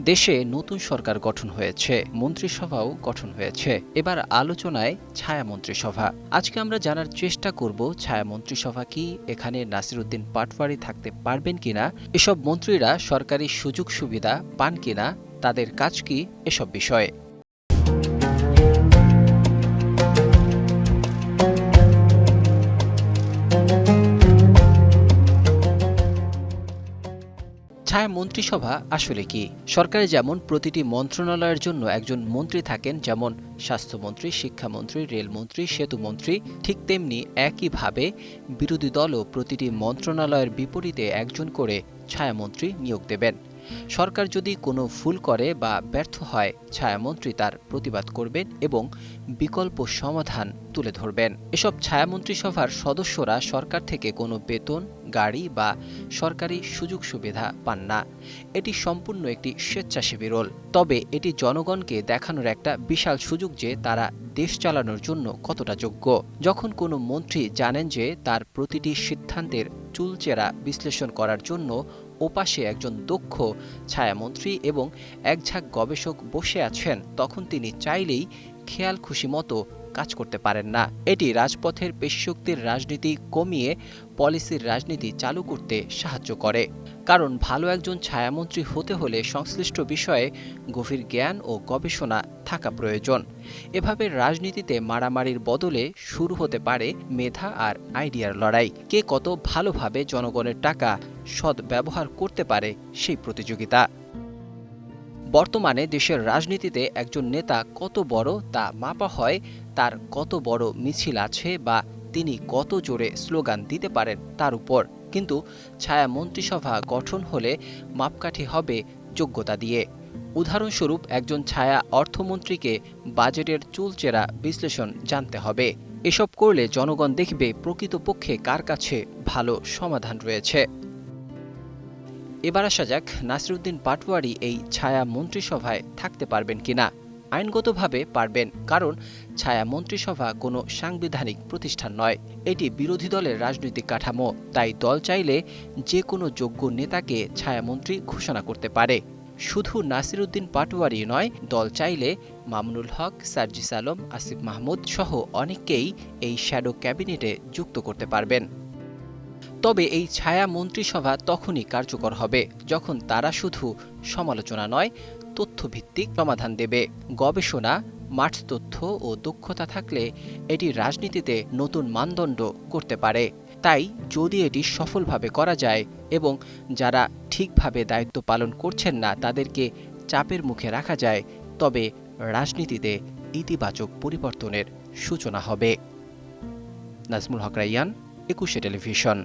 দেশে নতুন সরকার গঠন হয়েছে, মন্ত্রিসভাও গঠন হয়েছে। এবার আলোচনায় ছায়া মন্ত্রিসভা। আজকে আমরা জানার চেষ্টা করব ছায়া মন্ত্রিসভা কি, এখানে নাসিরউদ্দিন পাটোয়ারী থাকতে পারবেন কিনা, এসব মন্ত্রীরা সরকারি সুযোগ সুবিধা পান কিনা, তাদের কাজ কি, এসব বিষয়ে। ছায়া মন্ত্রিসভা আসলে কি? সরকারে যেমন প্রতিটি মন্ত্রণালয়ের জন্য একজন মন্ত্রী থাকেন, যেমন স্বাস্থ্যমন্ত্রী, শিক্ষামন্ত্রী, রেলমন্ত্রী, সেতুমন্ত্রী, ঠিক তেমনি একইভাবে বিরোধী দলও প্রতিটি মন্ত্রণালয়ের বিপরীতে একজন করে ছায়ামন্ত্রী নিয়োগ দেবেন। সরকার যদি কোনো ভুল করে বা ব্যর্থ হয়, ছায়ামন্ত্রী তার প্রতিবাদ করবেন এবং বিকল্প সমাধান তুলে ধরবেন। এসব ছায়ামন্ত্রিসভার সদস্যরা সরকার থেকে কোনো বেতন, গাড়ি বা সরকারি সুযোগ সুবিধা পান না। এটি সম্পূর্ণ একটি স্বেচ্ছাসেবী রোল। তবে এটি জনগণকে দেখানোর একটা বিশাল সুযোগ যে তারা দেশ চালানোর জন্য কতটা যোগ্য। যখন কোনো মন্ত্রী জানেন যে তার প্রতিটি সিদ্ধান্তের চুলচেরা বিশ্লেষণ করার জন্য ওপাশে একজন দক্ষ ছায়ামন্ত্রী এবং একঝাঁক গবেষক বসে আছেন, তখন তিনি চাইলেই খেয়াল খুশি মতো কাজ করতে পারেন না। এটি রাজপথের পেশিশক্তির রাজনীতি কমিয়ে পলিসির রাজনীতি চালু করতে সাহায্য করে। কারণ ভালো একজন ছায়ামন্ত্রী হতে হলে সংশ্লিষ্ট বিষয়ে গভীর জ্ঞান ও গবেষণা থাকা প্রয়োজন। এভাবে রাজনীতিতে মারামারির বদলে শুরু হতে পারে মেধা আর আইডিয়ার লড়াই। কে কত ভালোভাবে জনগণের টাকা সৎ ব্যবহার করতে পারে সেই প্রতিযোগিতা। বর্তমানে দেশের রাজনীতিতে একজন নেতা কত বড় তা মাপা হয় তার কত বড় মিছিল আছে বা তিনি কত জোরে স্লোগান দিতে পারেন তার উপর। কিন্তু ছায়া মন্ত্রিসভা গঠন হলে মাপকাঠি হবে যোগ্যতা দিয়ে। উদাহরণস্বরূপ একজন ছায়া অর্থমন্ত্রীকে বাজেটের চুলচেরা বিশ্লেষণ জানতে হবে। এসব করলে জনগণ দেখবে প্রকৃতপক্ষে কার কাছে ভালো সমাধান রয়েছে। এবার আসা যাক, নাসিরউদ্দিন পাটোয়ারী এই ছায়া মন্ত্রিসভায় থাকতে পারবেন কিনা। আইনগতভাবে পারবেন, কারণ ছায়া মন্ত্রিসভা কোনো সাংবিধানিক প্রতিষ্ঠান নয়। এটি বিরোধী দলের রাজনৈতিক কাঠামো। তাই দল চাইলে যে কোনো যোগ্য নেতাকে ছায়ামন্ত্রী ঘোষণা করতে পারে। শুধু নাসিরউদ্দিন পাটোয়ারী নয়, দল চাইলে মামুনুল হক, সার্জিস আলম, আসিফ মাহমুদ সহ অনেককেই এই শ্যাডো ক্যাবিনেটে যুক্ত করতে পারবেন। তবে এই ছায়া মন্ত্রিসভা তখনই কার্যকর হবে যখন তারা শুধু সমালোচনা নয়, তথ্যভিত্তিক সমাধান দেবে। গবেষণা, মাঠ তথ্য ও দক্ষতা থাকলে এটি রাজনীতিতে নতুন মানদণ্ড করতে পারে। তাই যদি এটি সফলভাবে করা যায় এবং যারা ঠিকভাবে দায়িত্ব পালন করছেন না তাদেরকে চাপের মুখে রাখা যায়, তবে রাজনীতিতে ইতিবাচক পরিবর্তনের সূচনা হবে। নাজমুল হক রাইয়ান, একুশে টেলিভিশন।